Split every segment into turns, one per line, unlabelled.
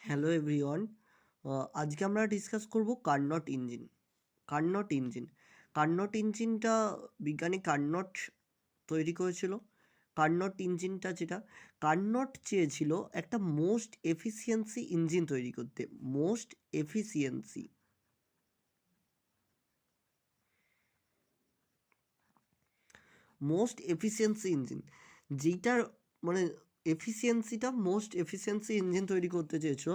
Hello everyone. আজকে আমরা discuss করব Carnot engine. Carnot engine Carnot ইঞ্জিনটা বিজ্ঞানী কার্নট তৈরি করেছিল। কার্নট ইঞ্জিনটা যেটা কার্নট চেয়েছিল একটা মোস্ট এফিসিয়েন্সি ইঞ্জিন তৈরি করতে। Most efficiency most efficiency engine যেটার মানে এফিসিয়েন্সিটা মোস্ট এফিসিয়েন্সি ইঞ্জিন তৈরি করতে চেয়েছিল।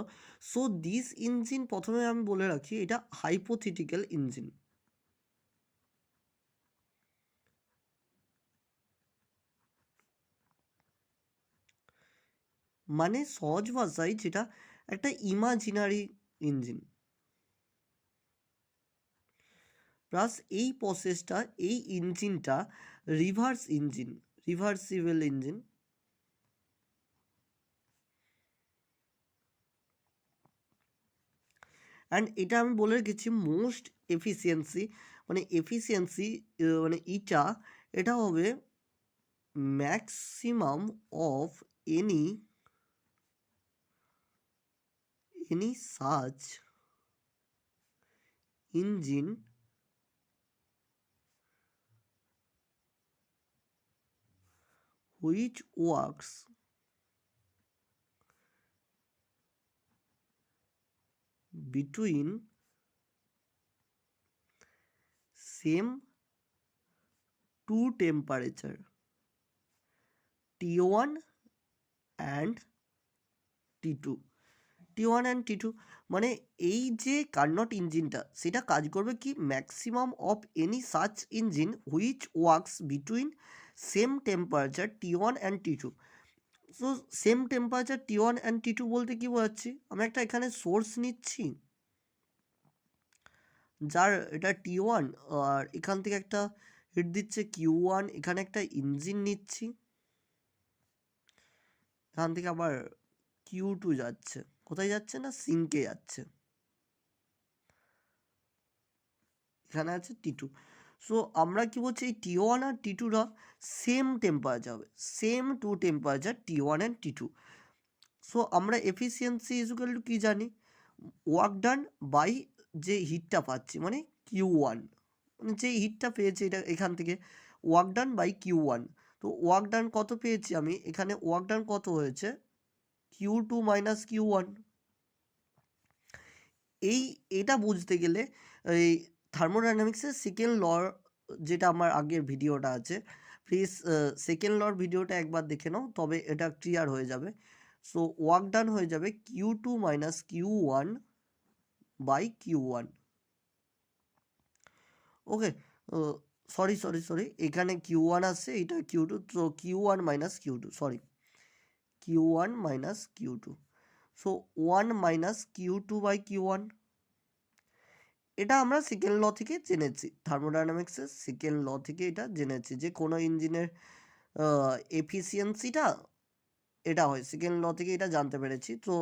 সো দিস ইঞ্জিন প্রথমে আমি বলে রাখি এটা হাইপোথেটিক্যাল ইঞ্জিন। মানে সহজ ভাষায় যেটা একটা ইমাজিনারি ইঞ্জিন। প্লাস এই প্রসেসটা এই ইঞ্জিনটা রিভার্সিবল ইঞ্জিন। অ্যান্ড এটা আমি বলে রেখেছি মোস্ট এফিসিয়েন্সি মানে এটা হবে maximum of any such engine which works between same two temperature T1 and T2 মানে এই যে কার্নট ইঞ্জিনটা সেটা কাজ করবে কি maximum of any such engine which works between same temperature T1 and T2। So same temperature T1 and T2 বলতে কি বোঝাচ্ছি, আমি একটা এখানে সোর্স নিচ্ছি যার এটা T1, আর এখান থেকে একটা হিট দিচ্ছে Q1, এখানে একটা ইঞ্জিন নিচ্ছি, এখান থেকে আবার Q2 যাচ্ছে, কোথায় যাচ্ছে না সিঙ্কে যাচ্ছে, এখানে আছে T2। সো আমরা কি বলছি এই T1 আর T2রা সেম টেম্পারেচার হবে, same to temperature T1 and T2। So আমরা এফিসিয়েন্সি ইজুকাল টু কী জানি, ওয়ার্ক ডান বাই যে হিটটা পাচ্ছি মানে Q1, মানে যে হিটটা পেয়েছি এটা এখান থেকে ওয়ার্ক ডান বাই Q1। তো ওয়ার্ক ডান কত পেয়েছি আমি এখানে, ওয়ার্ক ডান কত হয়েছে Q2 মাইনাস Q1। এটা বুঝতে গেলে এই থার্মোডাইনামিক্সের সেকেন্ড ল, যেটা আমার আগের ভিডিওটা আছে, প্লিজ সেকেন্ড লর ভিডিওটা একবার দেখে নাও, তবে এটা ক্লিয়ার হয়ে যাবে। সো ওয়ার্ক ডান হয়ে যাবে Q2 minus Q1 by Q1। Okay, sorry এখানে Q1 আসছে, এটা Q2, তো Q1 minus Q2, Q1 minus Q2। So 1 minus Q2 by Q1। এটা আমরা সেকেন্ড ল থেকে জেনেছি, থার্মোডাইনামিক্সের সেকেন্ড ল থেকে এটা জেনেছি যে কোনো ইঞ্জিনের এফিসিয়েন্সিটা এটা হয়, সেকেন্ড ল থেকে এটা জানতে পেরেছি। তো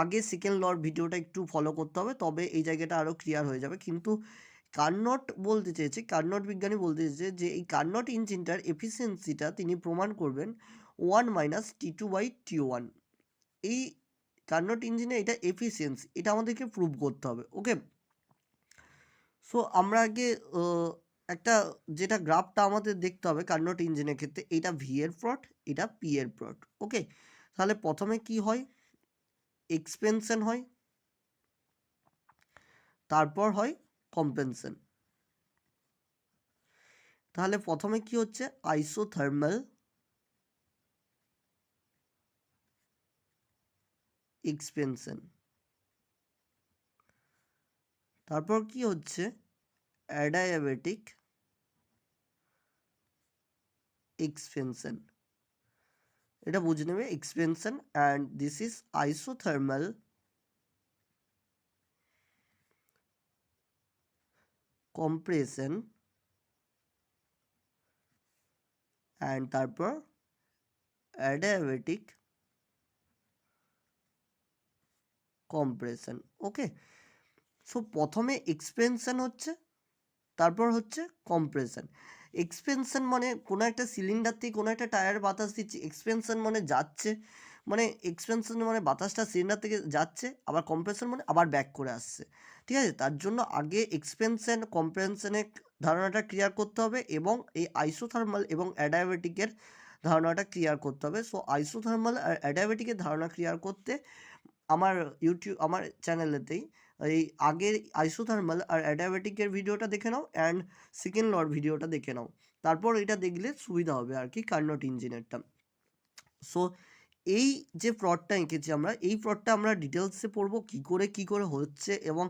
আগে সেকেন্ড লর ভিডিওটা একটু ফলো করতে হবে, তবে এই জায়গাটা আরও ক্লিয়ার হয়ে যাবে। কিন্তু কার্নট বিজ্ঞানী বলতে চেয়েছে যে এই কার্নট ইঞ্জিনটার এফিসিয়েন্সিটা তিনি প্রমাণ করবেন 1 মাইনাস T2 বাই T1। এই কার্নট ইঞ্জিনে এটা এফিসিয়েন্সি, এটা আমাদেরকে প্রুভ করতে হবে। ওকে, সো আমরা আগে একটা যেটা গ্রাফটা আমাদের দেখতে হবে কার্নট ইঞ্জিনের ক্ষেত্রে, এটা ভি এর প্লট, এটা পি এর প্লট। ওকে, তাহলে প্রথমে কি হয়, এক্সপেনশন হয়, তারপর হয় কম্পেনশন। তাহলে প্রথমে কি হচ্ছে আইসোথার্মাল এক্সপেনশন, তারপর কি হচ্ছে অ্যাডায়াবেটিক এক্সপেনশন। এটা বুঝে নেবে expansion, and this is isothermal compression, and তারপর অ্যাডায়াবেটিক কম্প্রেশন। ওকে, সো প্রথমে এক্সপেনশন হচ্ছে, তারপর হচ্ছে কম্প্রেশন। এক্সপেনশন মানে কোনো একটা সিলিন্ডার থেকে কোনো একটা টায়ার বাতাস দিচ্ছি, এক্সপেনশন মানে যাচ্ছে, মানে এক্সপেনশন মানে বাতাসটা সিলিন্ডার থেকে যাচ্ছে, আবার কম্প্রেশন মানে আবার ব্যাক করে আসছে। ঠিক আছে, তার জন্য আগে এক্সপেনশন কম্প্রেশনের ধারণাটা ক্লিয়ার করতে হবে এবং এই আইসোথার্মাল এবং অ্যাডিয়াবেটিকের ধারণাটা ক্লিয়ার করতে হবে। সো আইসোথার্মাল আর অ্যাডিয়াবেটিকের ধারণা ক্লিয়ার করতে আমার চ্যানেলেতেই এই আগের আইসোথার্মাল আর অ্যাডিয়াবেটিকের ভিডিওটা দেখে নাও অ্যান্ড সেকেন্ড লর ভিডিওটা দেখে নাও, তারপর এটা দেখলে সুবিধা হবে আর কি কার্নোট ইঞ্জিনেরটা। সো এই যে প্লটটা এঁকেছি আমরা, এই প্লটটা আমরা ডিটেলসে পড়বো কী করে হচ্ছে, এবং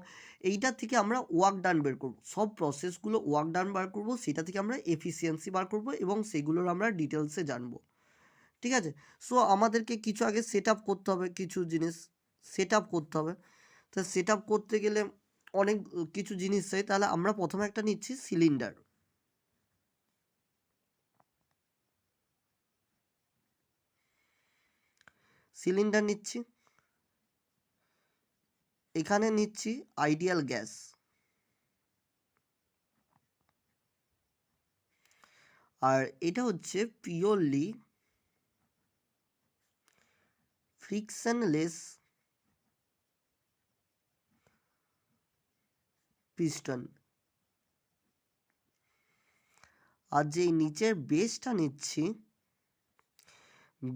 এইটা থেকে আমরা ওয়ার্ক ডান বের করবো, সব প্রসেসগুলো ওয়ার্ক ডান বার করবো, সেটা থেকে আমরা এফিসিয়েন্সি বার করবো এবং সেগুলোর আমরা ডিটেলসে জানবো। ঠিক আছে, সো আমাদেরকে কিছু আগে সেট আপ করতে হবে, কিছু জিনিস সেট আপ করতে হবে। তো সেট আপ করতে গেলে অনেক কিছু জিনিস চাই। তাহলে আমরা প্রথমে একটা নিচ্ছি সিলিন্ডার। সিলিন্ডার নিচ্ছি, এখানে নিচ্ছি আইডিয়াল গ্যাস, আর এটা হচ্ছে পিওরলি ফ্রিকশনলেস পিস্টন। আর যে নিচের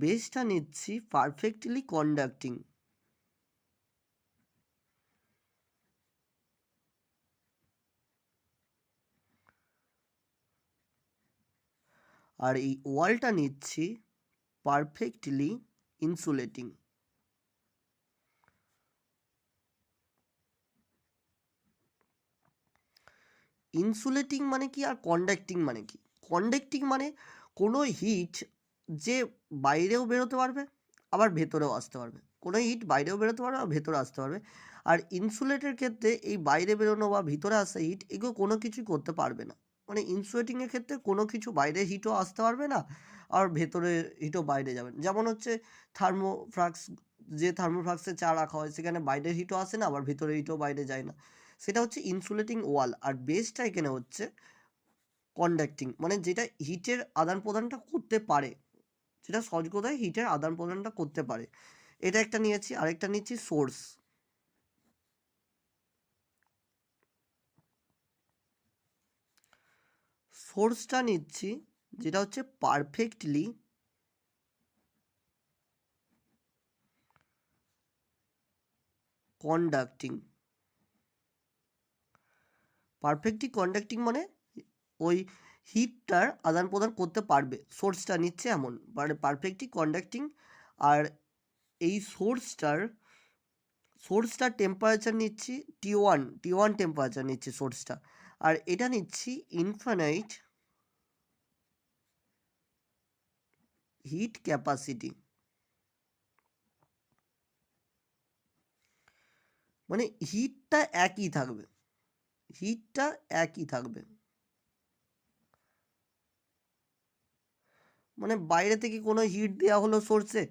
বেসটা নিচ্ছি পারফেক্টলি কন্ডাক্টিং। আর এই ওয়ালটা নিচ্ছি পারফেক্টলি ইনসুলেটিং। ইনসুলেটিং মানে কি আর কন্ডাক্টিং মানে কি? কন্ডাক্টিং মানে কোনো হিট যে বাইরেও বেরোতে পারবে আবার ভেতরেও আসতে পারবে, কোনো হিট বাইরেও বেরোতে পারবে আর ভেতরে আসতে পারবে। আর ইনসুলেটের ক্ষেত্রে এই বাইরে বেরোনো বা ভিতরে আসা হিট এগুলো কোনো কিছুই করতে পারবে না। মানে ইনসুলেটিংয়ের ক্ষেত্রে কোনো কিছু বাইরে হিটও আসতে পারবে না আর ভেতরে হিটও বাইরে যাবে না। যেমন হচ্ছে থার্মোফ্লাক্স, যে থার্মোফ্লাক্সে চা রাখা হয় সেখানে বাইরের হিটও আসে না আবার ভেতরে হিটও বাইরে যায় না, সেটা হচ্ছে ইনসুলেটিং ওয়াল। আর বেসটা এখানে হচ্ছে কন্ডাক্টিং, মানে যেটা হিটের আদান প্রদানটা করতে পারে, যেটা সহজ কথায় হিটের আদান প্রদানটা করতে পারে। এটা একটা নিয়েছি, আরেকটা নিচ্ছি সোর্স। সোর্সটা নিচ্ছি যেটা হচ্ছে পারফেক্টলি কন্ডাক্টিং। পারফেক্টলি কন্ডাক্টিং মানে ওই হিটটার আদান প্রদান করতে পারবে, সোর্সটা নিচ্ছে এমন, মানে পারফেক্টলি কন্ডাক্টিং। আর এই সোর্সটার টেম্পারেচার নিচ্ছি টি ওয়ান টেম্পারেচার নিচ্ছি সোর্সটা। আর এটা নিচ্ছি ইনফাইনাইট হিট ক্যাপাসিটি, মানে হিটটা একই থাকবে। মানে বাইরে থেকে কোনো হিট দেওয়া হলো সোর্সে,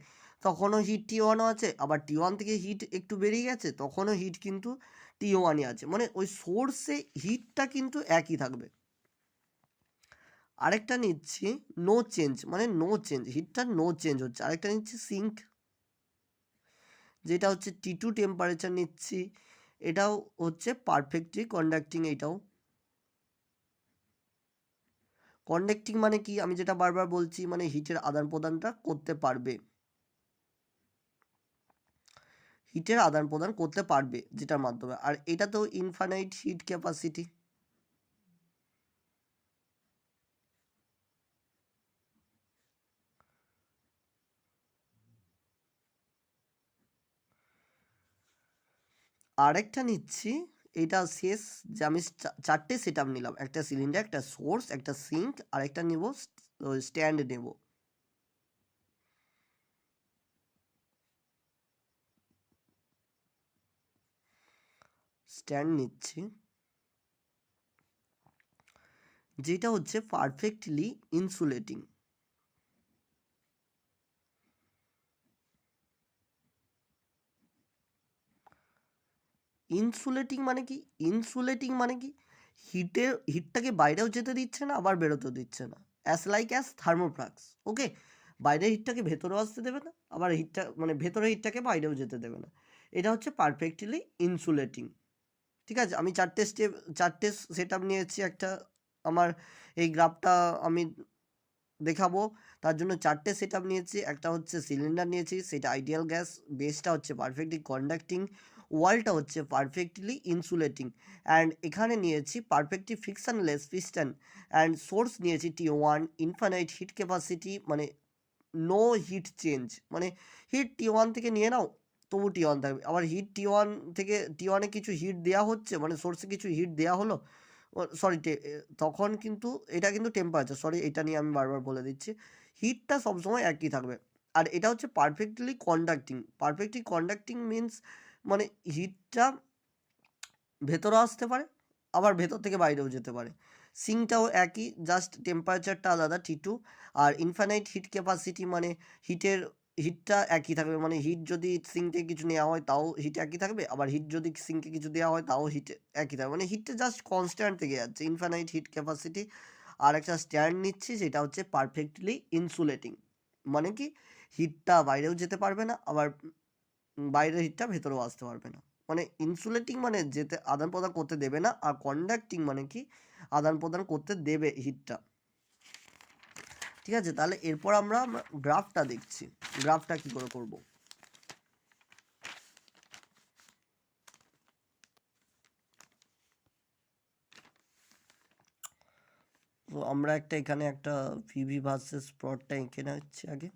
তখনও হিট টি ওয়ানও আছে, আবার টি ওয়ান থেকে হিট একটু বেরিয়ে গেছে তখনও হিট কিন্তু টি ওয়ানই আছে, মানে ওই সোর্সে হিটটা কিন্তু একই থাকবে। আরেকটা নিচ্ছি নো চেঞ্জ, মানে হিটটা নো চেঞ্জ হচ্ছে। আরেকটা নিচ্ছি সিঙ্ক, যেটা হচ্ছে টি2 টেম্পারেচার নিচ্ছি, এটাও হচ্ছে পারফেক্টলি কন্ডাক্টিং। এইটাও কন্ডাক্টিং মানে কি, আমি যেটা বারবার বলছি, মানে হিটের আদান প্রদানটা করতে পারবে, যেটার মাধ্যমে। আর এটা তো ইনফাইনাইট হিট ক্যাপাসিটি। আরেকটা নিচ্ছি, এটা শেষ, যে আমি চারটে সেট আপ নিলাম, একটা সিলিন্ডার, একটা সোর্স, একটা সিঙ্ক, আর একটা নেব স্ট্যান্ড নেব। স্ট্যান্ড নিচ্ছি যেটা হচ্ছে পারফেক্টলি ইনসুলেটিং। ইনসুলেটিং মানে কি হিটটাকে বাইরেও যেতে দিচ্ছে না আবার বেরোতেও দিচ্ছে না, অ্যাজ লাইক থার্মোফ্লাক্স। ওকে, বাইরের হিটটাকে ভেতরেও আসতে দেবে না, আবার হিটটা মানে ভেতরের হিটটাকে বাইরেও যেতে দেবে না। এটা হচ্ছে পারফেক্টলি ইনসুলেটিং। ঠিক আছে, আমি চারটে সেট আপ নিয়েছি। একটা আমার এই গ্রাফটা আমি দেখাবো, তার জন্য চারটে সেট আপ নিয়েছি। একটা হচ্ছে সিলিন্ডার নিয়েছি, সেটা আইডিয়াল গ্যাস, বেসটা হচ্ছে পারফেক্টলি কন্ডাক্টিং, ওয়ালটা হচ্ছে পারফেক্টলি ইনসুলেটিং, অ্যান্ড এখানে নিয়েছি perfectly frictionless piston, and source নিয়েছি T1, ইনফাইনাইট হিট ক্যাপাসিটি, মানে নো হিট চেঞ্জ, মানে হিট T1 থেকে নিয়ে নাও তবু T1 থাকবে, আবার হিট T1 থেকে T1-এ কিছু হিট দেওয়া হচ্ছে, মানে সোর্সে কিছু হিট দেওয়া হলো, সরি তখন কিন্তু এটা কিন্তু টেম্পারেচার, সরি এটা নিয়ে আমি বারবার বলে দিচ্ছি, হিটটা সবসময় একই থাকবে। আর এটা হচ্ছে পারফেক্টলি কন্ডাক্টিং মিনস মানে হিটটা ভেতরে আসতে পারে, আবার ভেতর থেকে বাইরেও যেতে পারে। সিঙ্কটাও একই, জাস্ট টেম্পারেচারটা আলাদা T2। আর ইনফাইনাইট হিট ক্যাপাসিটি মানে হিটটা একই থাকবে, মানে হিট যদি সিঙ্ক থেকে কিছু নেওয়া হয় তাও হিট একই থাকবে, আবার হিট যদি সিঙ্কে কিছু দেওয়া হয় তাও হিট একই থাকবে, মানে হিটটা জাস্ট কনস্ট্যান্ট থেকে যাচ্ছে, ইনফাইনাইট হিট ক্যাপাসিটি। আর একটা স্ট্যান্ড নিচ্ছি, যেটা হচ্ছে পারফেক্টলি ইনসুলেটিং, মানে কি হিটটা বাইরেও যেতে পারবে না, আবার বাইরের হিটটা ভেতরেও আসতে পারবে না। মানে ইনসুলেটিং মানে যেতে আদান প্রদান করতে দেবে না, আর কন্ডাক্টিং মানে কি আদান প্রদান করতে দেবে হিটটা। ঠিক আছে, তাহলে এরপর আমরা গ্রাফটা দেখছি, গ্রাফটা কি করে করব। তো আমরা এখানে একটা পিভি ভার্সেস প্লটটা এঁকে নিচ্ছি আগে।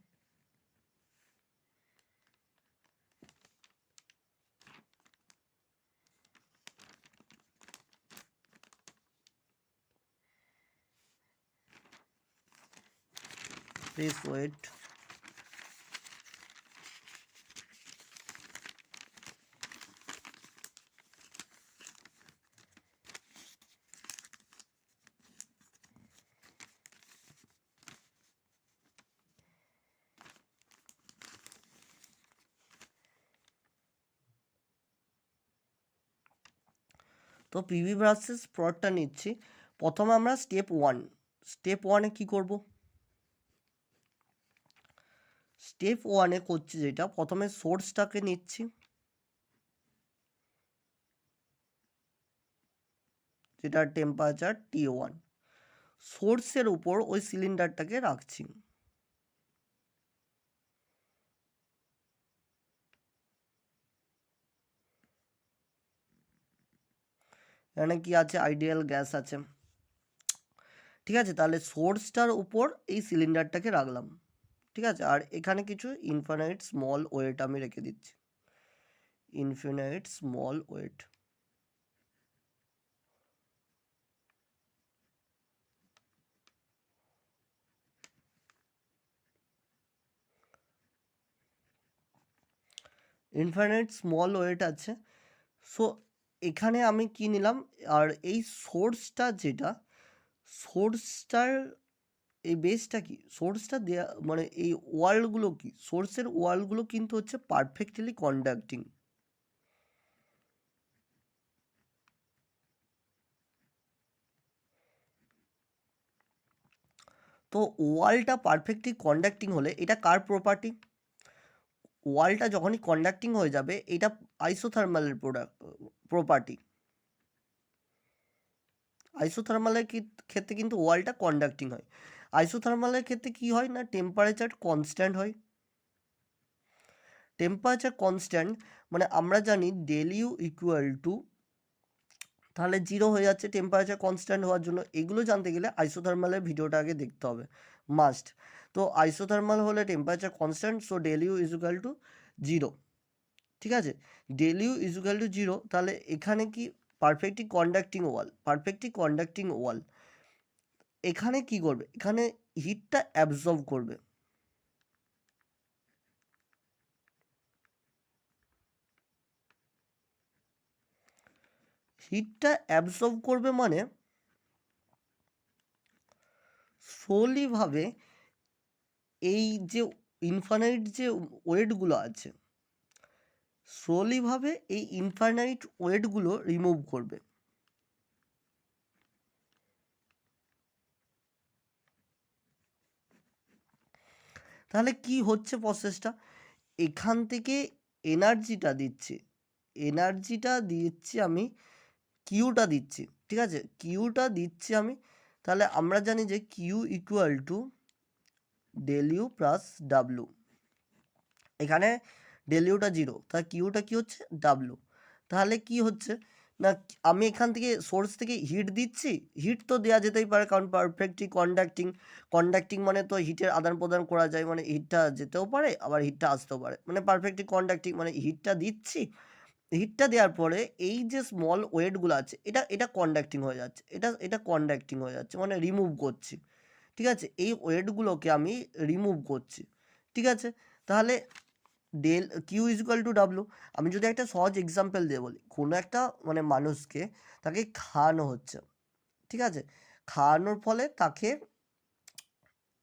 Please wait. তো পিভি ভার্সেস প্লটটা নিচ্ছি। প্রথমে আমরা স্টেপ ওয়ানে কি করব, স্টেপ ওয়ানে করছি যেটা, প্রথমে সোর্সটাকে নিচ্ছি, যেটা টেম্পারেচার T1, সোর্সের উপর ওই সিলিন্ডারটাকে রাখছি। এখানে কি আছে, আইডিয়াল গ্যাস আছে। ঠিক আছে, তাহলে সোর্সটার উপর এই সিলিন্ডারটাকে রাখলাম। ঠিক আছে, আর এখানে কিছু ইনফিনাইট স্মল ওয়েট আমি রেখে দিচ্ছি, infinite small weight. Infinite small weight আছে। সো এখানে আমি কি নিলাম, আর এই সোর্সটা যেটা, সোর্সটার এই বেসটা কি, সোর্সটা দেয়া মানে এই ওয়ালগুলো কি, সোর্সের ওয়ালগুলো কিন্তু হচ্ছে পারফেক্টলি কন্ডাক্টিং। তো ওয়ালটা পারফেক্টলি কন্ডাক্টিং হলে এটা কার প্রপার্টি, ওয়ালটা যখনই কন্ডাক্টিং হয়ে যাবে এটা আইসোথার্মালের প্রপার্টি। আইসোথার্মালের ক্ষেত্রে কিন্তু ওয়ালটা কন্ডাক্টিং হয়। আইসোথার্মালের ক্ষেত্রে কি হয় না, টেম্পারেচার কনস্ট্যান্ট হয়। টেম্পারেচার কনস্ট্যান্ট মানে আমরা জানি ডেল ইউ ইকুয়াল টু, তাহলে জিরো হয়ে যাচ্ছে টেম্পারেচার কনস্ট্যান্ট হওয়ার জন্য। এগুলো জানতে গেলে আইসোথার্মালের ভিডিওটা আগে দেখতে হবে, মাস্ট। তো আইসোথার্মাল হলে temperature constant, so del U is equal to zero. ঠিক আছে, del U is equal to zero, তাহলে এখানে কি পারফেক্টলি কন্ডাক্টিং ওয়াল এখানে কি করবে, এখানে হিটটা অ্যাবজর্ব করবে। হিটটা অ্যাবজর্ব করবে মানে স্লোলিভাবে এই যে ইনফাইনাইট যে ওয়েটগুলো আছে, স্লোলিভাবে এই ইনফাইনাইট ওয়েটগুলো রিমুভ করবে। তাহলে কি হচ্ছে প্রসেসটা, এখান থেকে এনার্জিটা দিচ্ছি আমি, কিউটা দিচ্ছি, ঠিক আছে, কিউটা দিচ্ছি আমি। তাহলে আমরা জানি যে Q equal to del U plus W, এখানে ডেল ইউটা জিরো, তাহলে কিউটা কি হচ্ছে ডাব্লু। তাহলে কি হচ্ছে না, আমি এখান থেকে সোর্স থেকে হিট দিচ্ছি, হিট তো দেওয়া যেতেই পারে কারণ পারফেক্টলি কন্ডাক্টিং মানে তো হিটের আদান প্রদান করা যায়, মানে হিটটা যেতেও পারে আবার হিটটা আসতেও পারে, মানে পারফেক্টলি কন্ডাক্টিং মানে হিটটা দিচ্ছি, হিটটা দেওয়ার পরে এই যে স্মল ওয়েটগুলো আছে এটা কন্ডাক্টিং হয়ে যাচ্ছে, এটা কন্ডাক্টিং হয়ে যাচ্ছে মানে রিমুভ করছি, ঠিক আছে, এই ওয়েটগুলোকে আমি রিমুভ করছি, ঠিক আছে। তাহলে del Q is equal to W. আমি যদি একটা সহজ এক্সাম্পল দিয়ে বলি, কোনো একটা মানে মানুষকে তাকে খাওয়ানো হচ্ছে, ঠিক আছে, খাওয়ানোর ফলে তাকে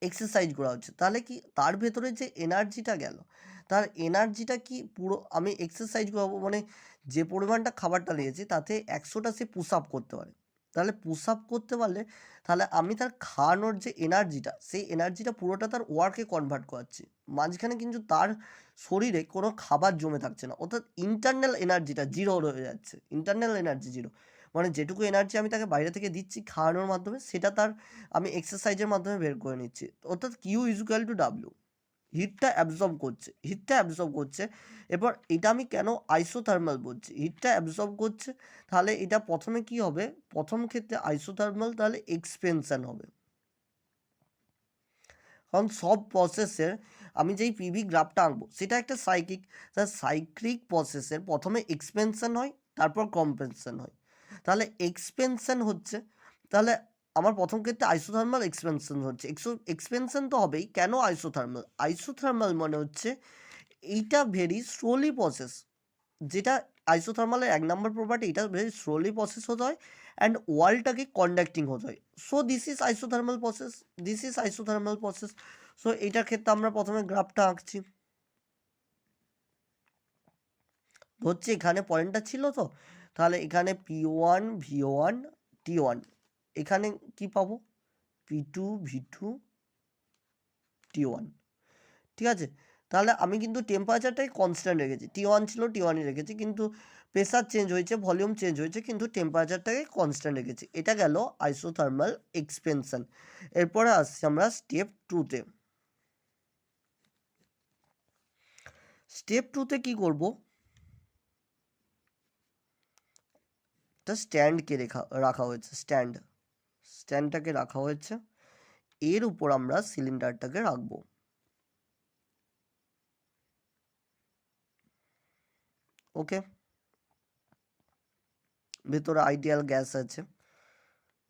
এক্সারসাইজ করা হচ্ছে, তাহলে কি তার ভেতরে যে এনার্জিটা গেল, তার এনার্জিটা কি পুরো আমি এক্সারসাইজ করাবো মানে যে পরিমাণটা খাবারটা নিয়েছি তাতে 100টা সে পুশ আপ করতে পারে, তাহলে পুশ আপ করতে পারলে তাহলে আমি তার খাওয়ানোর যে এনার্জিটা সেই এনার্জিটা পুরোটা তার ওয়ার্কে কনভার্ট করাচ্ছি, মাঝখানে কিন্তু তার শরীরে কোনো খাবার জমে থাকছে না, অর্থাৎ ইন্টারনাল এনার্জিটা জিরো হয়ে যাচ্ছে, ইন্টারনাল এনার্জি জিরো, মানে যেটুকু এনার্জি আমি তাকে বাইরে থেকে দিচ্ছি খাওয়ানোর মাধ্যমে সেটা তার আমি এক্সারসাইজের মাধ্যমে বের করে নিচ্ছি, অর্থাৎ কিউ ইজুকাল টু ডাব্লিউ, হিটটা অ্যাবজর্ব করছে। এরপর এটা আমি কেন আইসোথার্মাল বলছি, হিটটা অ্যাবজর্ব করছে, তাহলে এটা প্রথমে কি হবে, প্রথম ক্ষেত্রে আইসোথার্মাল, তাহলে এক্সপেনশন হবে, কারণ সব প্রসেসের আমি যেই পিভি গ্রাফটা আঁকবো সেটা একটা সাইক্লিক, তার সাইক্লিক প্রসেসের প্রথমে এক্সপেনশন হয় তারপর কম্পেনশন হয়, তাহলে এক্সপেনশন হচ্ছে, তাহলে আমার প্রথম ক্ষেত্রে আইসোথার্মাল এক্সপেনশন হচ্ছে, এক্সপেনশন তো হবেই, কেন আইসোথার্মাল মানে হচ্ছে এইটা ভেরি স্লোলি প্রসেস, যেটা আইসোথার্মালের 1 নম্বর প্রপার্টি, এটা ভেরি স্লোলি প্রসেস হতে হয় অ্যান্ড ওয়ালটাকে কন্ডাক্টিং হতে হয়, so this is isothermal process. So এটার ক্ষেত্রে আমরা প্রথমে গ্রাফটা আঁকছি, ধরছি এখানে পয়েন্টটা ছিল তো, তাহলে এখানে P1 V1 T1, এখানে কি পাবো P2 V2 T1, ঠিক আছে। তাহলে আমি কিন্তু টেম্পারেচারটাই কনস্ট্যান্ট রেখেছি, T1 ছিল T1ই রেখেছি, কিন্তু প্রেসার চেঞ্জ হয়েছে, ভলিউম চেঞ্জ হয়েছে, কিন্তু টেম্পারেচারটাকে কনস্ট্যান্ট রেখেছি, এটা গেল আইসোথার্মাল এক্সপেনশন। এরপরে আসছি আমরা স্টেপ টুতে, কি করব, একটা স্ট্যান্ডকে রাখা হয়েছে, স্ট্যান্ডটাকে রাখা হয়েছে, এর উপর আমরা সিলিন্ডারটাকে রাখবো, ওকে, ভেতরে আইডিয়াল গ্যাস আছে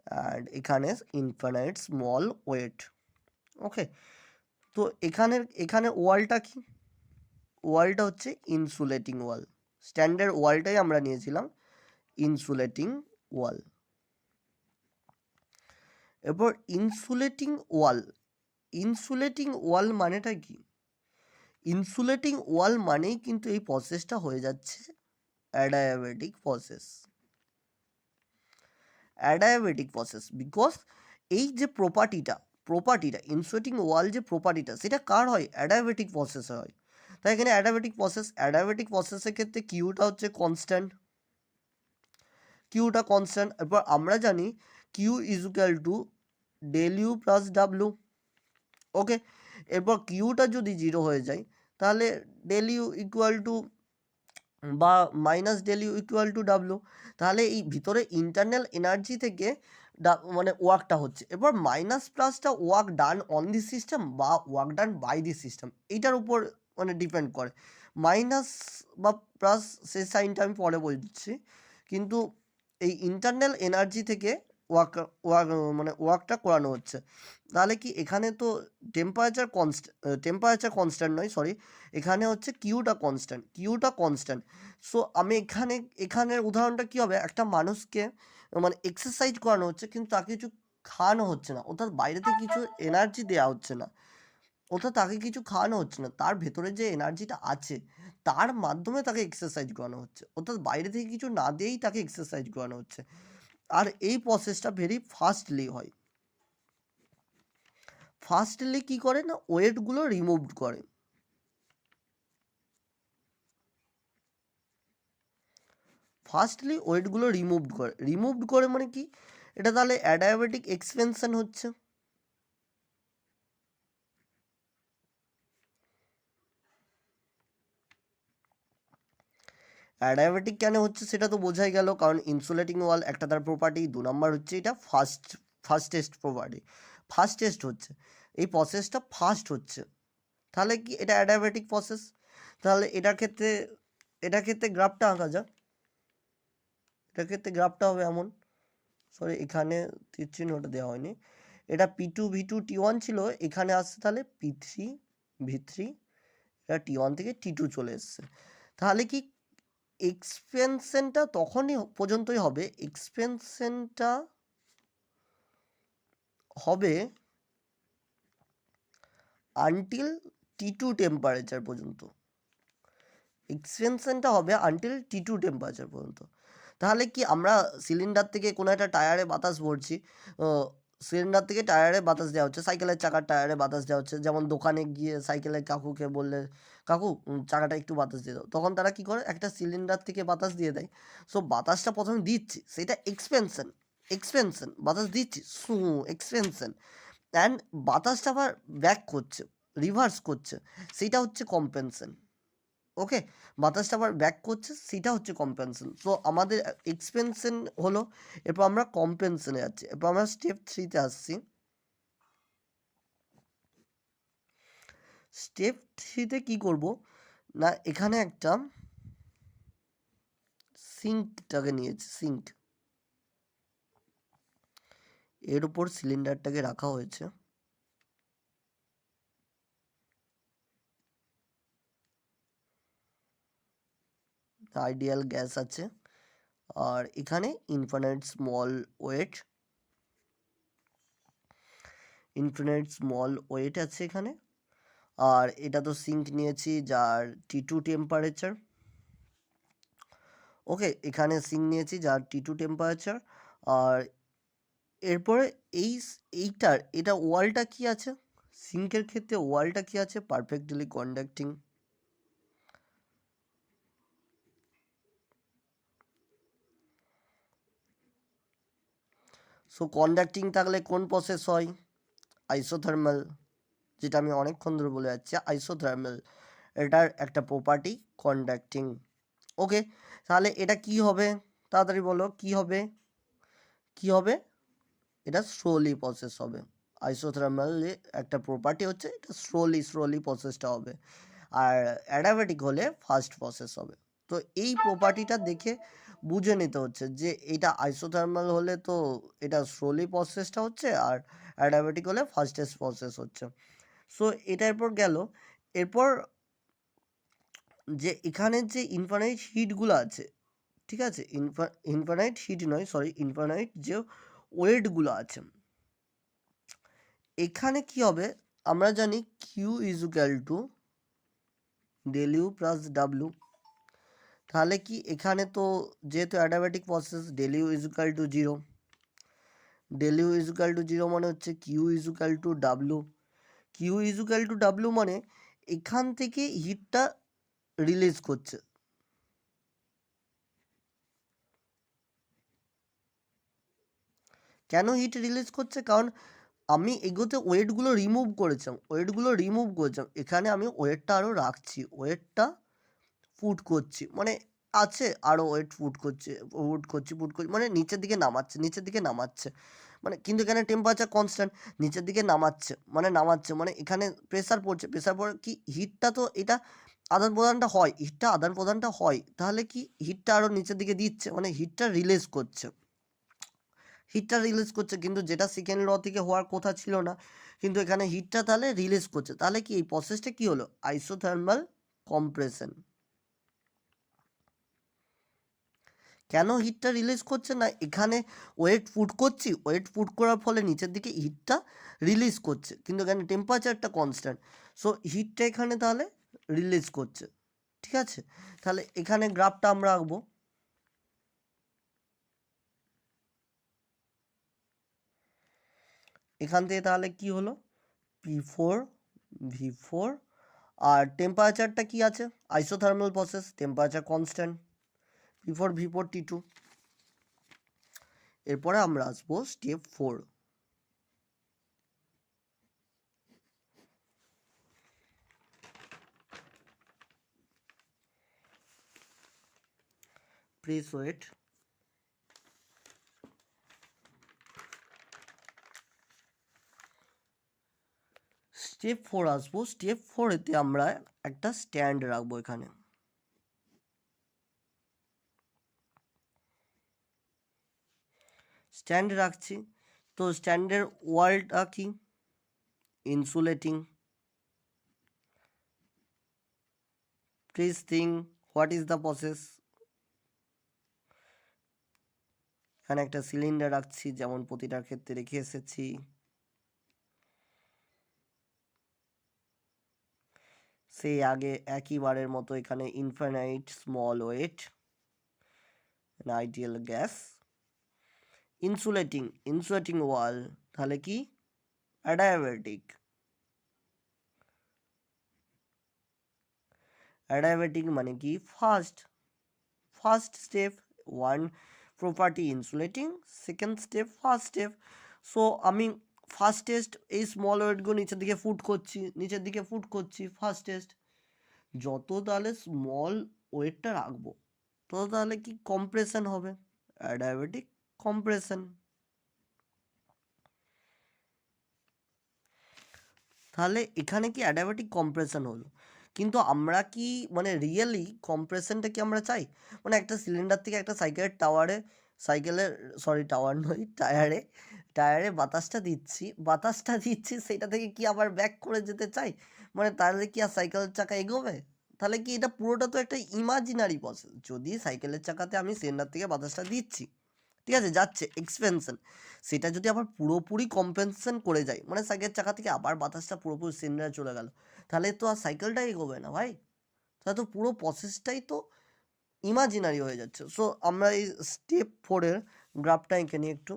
অ্যান্ড এখানে ইনফাইনাইট স্মল ওয়েট, ওকে। তো এখানে ওয়ালটা কি, ওয়ালটা হচ্ছে ইনসুলেটিং ওয়াল, স্ট্যান্ডার্ড ওয়ালটাই আমরা নিয়েছিলাম ইনসুলেটিং ওয়াল। এরপর ইনসুলেটিং ওয়াল মানেটা কি, ইনসুলেটিং ওয়াল মানেই কিন্তু এই প্রসেসটা হয়ে যাচ্ছে অ্যাডায়াবেটিক প্রসেস, বিকজ এই যে প্রপার্টিটা ইনসুলেটিং ওয়াল যে প্রপার্টিটা সেটা কার হয়, অ্যাডায়াবেটিক প্রসেসে হয়, তাই এখানে অ্যাডায়াবেটিক প্রসেসের ক্ষেত্রে কিউটা হচ্ছে কনস্ট্যান্ট, এরপর আমরা জানি Q is equal to del U plus W, okay. এরপর কিউটা যদি জিরো হয়ে যায় তাহলে ডেল ইউ ইকুয়াল টু বা minus del U equal to W, তাহলে এই ভিতরে ইন্টারনাল এনার্জি থেকে মানে ওয়ার্কটা হচ্ছে, এরপর মাইনাস প্লাসটা work done on the system বা work done by the system, এইটার উপর মানে ডিপেন্ড করে, মাইনাস বা প্লাস সে সাইনটা আমি পরে বলছি, কিন্তু এই ইন্টারনাল এনার্জি থেকে ওয়ার্কটা করানো হচ্ছে, তাহলে কি এখানে তো টেম্পারেচার কনস্ট্যান্ট নয়, সরি, এখানে হচ্ছে কিউটা কনস্ট্যান্ট। সো আমি এখানের উদাহরণটা কী হবে, একটা মানুষকে মানে এক্সারসাইজ করানো হচ্ছে কিন্তু তাকে কিছু খাওয়ানো হচ্ছে না, অর্থাৎ বাইরে থেকে কিছু এনার্জি দেওয়া হচ্ছে না, তার ভেতরে যে এনার্জিটা আছে তার মাধ্যমে তাকে এক্সারসাইজ করানো হচ্ছে, অর্থাৎ বাইরে থেকে কিছু না দিয়েই তাকে এক্সারসাইজ করানো হচ্ছে, আর এই প্রসেসটা ভেরি ফাস্টলি হয়, ফার্স্টলি কি করে না, ওয়েটগুলো রিমুভ করে। ফার্স্টলি ওয়েটগুলো রিমুভড করে মানে কি, এটা তাহলে অ্যাডায়াবেটিক এক্সপেনশন হচ্ছে। অ্যাডায়াবেটিক কেন হচ্ছে সেটা তো বোঝাই গেল, কারণ ইনসুলেটিং ওয়াল একটা তার প্রপার্টি, 2 নম্বর হচ্ছে এটা ফাস্টেস্ট প্রপার্টি, ফাস্টেস্ট হচ্ছে, এই প্রসেসটা ফাস্ট হচ্ছে, তাহলে কি এটা অ্যাডায়াবেটিক প্রসেস। তাহলে এটার ক্ষেত্রে গ্রাফটা আঁকা যাক। এটার ক্ষেত্রে গ্রাফটা হবে এমন, সরি এখানে তীর চিহ্নটা দেওয়া হয়নি, এটা P2V2T1 ছিল, এখানে আসছে তাহলে P3V3, এটা T1 থেকে T2 চলে এসছে। তাহলে কি এক্সপেনশনটা তখনই পর্যন্তই হবে, এক্সপেনশনটা হবে আনটিল T2 টেম্পারেচার পর্যন্ত, এক্সপেনশনটা হবে আনটিল T2 টেম্পারেচার পর্যন্ত। তাহলে কি আমরা সিলিন্ডার থেকে কোনো একটা টায়ারে বাতাস ভরছি, সিলিন্ডার থেকে টায়ারে বাতাস দেওয়া হচ্ছে, সাইকেলের চাকার টায়ারে বাতাস দেওয়া হচ্ছে, যেমন দোকানে গিয়ে সাইকেলের কাকুকে বললে কাকু চাকাটা একটু বাতাস দিয়ে দাও, তখন তারা কি করে একটা সিলিন্ডার থেকে বাতাস দিয়ে দেয়। সো বাতাসটা প্রথমে দিচ্ছি সেটা এক্সপেনশন বাতাস দিচ্ছি এক্সপেনশন, অ্যান্ড বাতাসটা আবার ব্যাক করছে, রিভার্স করছে, সেটা হচ্ছে কম্পেনশন। ওকে, বাতাসটা আবার ব্যাক করছে, সেটা হচ্ছে কম্পেনশন। সো আমাদের এক্সপেনশন হলো, এরপর আমরা কম্পেনশনে যাচ্ছি, এরপর আমরা স্টেপ 3-তে আসছি। স্টেপ 3-তে কী করব না, এখানে একটা সিঙ্কটাকে নিয়েছি, সিঙ্ক, এর উপর সিলিন্ডারটাকে রাখা হয়েছে। আইডিয়াল গ্যাস আছে, আর এখানে ইনফিনিট স্মল ওয়েট আছে এখানে। আর এটা তো সিঙ্ক নিয়েছি যার T2 টেম্পারেচার। ওকে, এখানে সিঙ্ক নিয়েছি যার T2 টেম্পারেচার। আর এরপরে এটা ওয়ালটা কি আছে, সিঙ্কের ক্ষেত্রে ওয়ালটা কি আছে, পারফেক্টলি কন্ডাক্টিং। সো কন্ডাক্টিং থাকলে কোন প্রসেস হয়, আইসোথার্মাল, যেটা আমি অনেকক্ষণ ধরে বলে যাচ্ছি, আইসোথার্মাল এটার একটা প্রপার্টি কন্ডাক্টিং। ওকে, তাহলে এটা কি হবে, তাড়াতাড়ি বলো কি হবে, এটা স্লোলি প্রসেস হবে। আইসোথার্মাল একটা প্রপার্টি হচ্ছে, এটা স্লোলি প্রসেসটা হবে, আর অ্যাডাবেটিক হলে ফাস্ট প্রসেস হবে। তো এই প্রপার্টিটা দেখে বুঝে নিতে হচ্ছে যে এটা আইসোথার্মাল হলে তো এটা স্লোলি প্রসেসটা হচ্ছে, আর অ্যাডাবেটিক হলে ফাস্টেস্ট প্রসেস হচ্ছে। সো এটা এরপর গেল, এরপর যে এখানে যে ইনফাইনাইট হিটগুলো আছে, ঠিক আছে, ইনফাইনাইট হিট নয়, সরি, ইনফাইনাইট যে ওয়েটগুলো আছে, এখানে কি হবে, আমরা জানি Q is equal to del U plus W. তাহলে কি এখানে তো যেহেতু adiabatic process, del U is equal to 0, del U is equal to 0 মানে হচ্ছে Q is equal to W. Q is equal to W মানে এখান থেকে হিটটা রিলিজ করছে। কেন হিট রিলিজ করছে, কারণ আমি এগোতে ওয়েটগুলো রিমুভ করেছিলাম, এখানে আমি ওয়েটটা আরও রাখছি, ওয়েটটা পুট করছি, মানে আছে আরও ওয়েট পুট করছি, মানে নিচের দিকে নামাচ্ছে, মানে কিন্তু এখানে টেম্পারেচার কনস্ট্যান্ট, নিচের দিকে নামাচ্ছে, মানে এখানে প্রেসার পড়ে কি হিটটা তো এটা আদান প্রদানটা হয়, তাহলে কি হিটটা আরও নিচের দিকে দিচ্ছে, মানে হিটটা রিলিজ করছে, কিন্তু যেটা সেকেন্ড ল থেকে হওয়ার কথা ছিল না, কিন্তু এখানে হিটটা তাহলে রিলিজ করছে, তাহলে কি এই প্রসেসটা কি হলো, আইসোথার্মাল কম্প্রেশন। কেন হিটটা রিলিজ করছে না, এখানে ওয়েট পুট করার ফলে নিচের দিকে হিটটা রিলিজ করছে, কিন্তু এখানে টেম্পারেচারটা কনস্ট্যান্ট, সো হিটটা এখানে তাহলে রিলিজ করছে। ঠিক আছে, তাহলে এখানে গ্রাফটা আমরা আঁকবো। এখান থেকে তাহলে কি হলো, P4 V4 আর টেম্পারেচারটা কি আছে isothermal process temperature constant P4 V4 T2 এরপরে আমরা আসবো স্টেপ 4 প্লিজ ওয়েট স্টেপ 4 আসবো স্টেপ 4 এতে আমরা একটা স্ট্যান্ড রাখবো এখানে স্ট্যান্ড রাখছি তো স্ট্যান্ডের ওয়ালটা কি insulating please think what is the process এখানে একটা সিলিন্ডার রাখছি যেমন প্রতিটার ক্ষেত্রে রেখে এসেছি সেই আগে একইবারের মতো এখানে infinite small weight ideal gas insulating wall তাহলে কি অ্যাডায়াবেটিক মানে কি first step one property insulating second step first step so আমি ফার্স্ট টেস্ট এই স্মল ওয়েটগুলো নিচের দিকে ফুট করছি ফার্স্ট টেস্ট যত তাহলে স্মল ওয়েটটা রাখবো তত তাহলে কি কম্প্রেশন হবে অ্যাডায়াবেটিক কম্প্রেশন তাহলে এখানে কি অ্যাডায়াবেটিক কম্প্রেশন হলো কিন্তু আমরা কি মানে রিয়েলি কম্প্রেশনটা কি আমরা চাই মানে একটা সিলিন্ডার থেকে একটা টাওয়ার নয় টায়ারে বাতাসটা দিচ্ছি সেটা থেকে কি আবার ব্যাক করে যেতে চাই মানে তাহলে কি আর সাইকেলের চাকা এগোবে তাহলে কি এটা পুরোটা তো একটা ইমাজিনারি প্রসেস যদি সাইকেলের চাকাতে আমি সিলিন্ডার থেকে বাতাসটা দিচ্ছি ঠিক আছে যাচ্ছে এক্সপেনশন সেটা যদি আবার পুরোপুরি কম্পেনসেশন করে যায় মানে সাইকেলের চাকা থেকে আবার বাতাসটা পুরোপুরি সিলিন্ডারে চলে গেল তাহলে তো আর সাইকেলটাই এগোবে না ভাই তাহলে তো পুরো প্রসেসটাই তো ইমাজিনারি হয়ে যাচ্ছে সো আমরা এই স্টেপ 4-এর গ্রাফটা এঁকে নিই একটু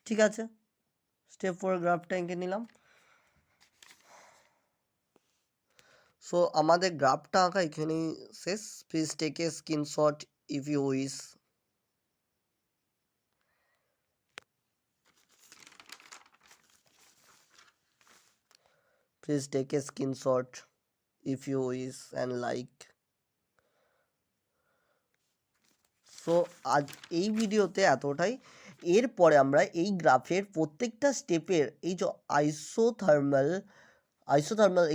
ঠিক আছে স্টেপ 4-এর গ্রাফটা এঁকে নিলাম সো আমাদের গ্রাফটা আঁকা এখানেই শেষ please take a screenshot if you wish Please take a screenshot if you wish and like. So আজ এই ভিডিওতে এতটাই এরপরে আমরা এই গ্রাফের প্রত্যেকটা স্টেপের এই যে isothermal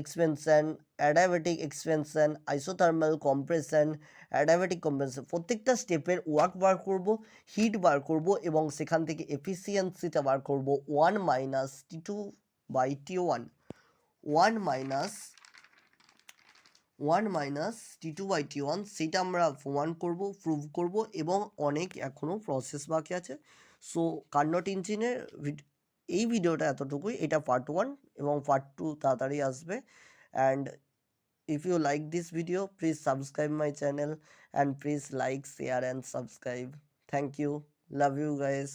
expansion adiabatic expansion isothermal compression adiabatic compression প্রত্যেকটা স্টেপের ওয়ার্ক বার করব হিট বার করব এবং সেখান থেকে এফিসিয়েন্সিটা বার করব 1-T2/T1 সেটা আমরা প্রুভ করব এবং অনেক এখনও প্রসেস বাকি আছে সো কার্নোট ইঞ্জিনের এই ভিডিওটা এতটুকুই এটা পার্ট 1 এবং পার্ট 2 তাড়াতাড়ি আসবে and if you like this video please subscribe my channel and please like share and subscribe thank you love you guys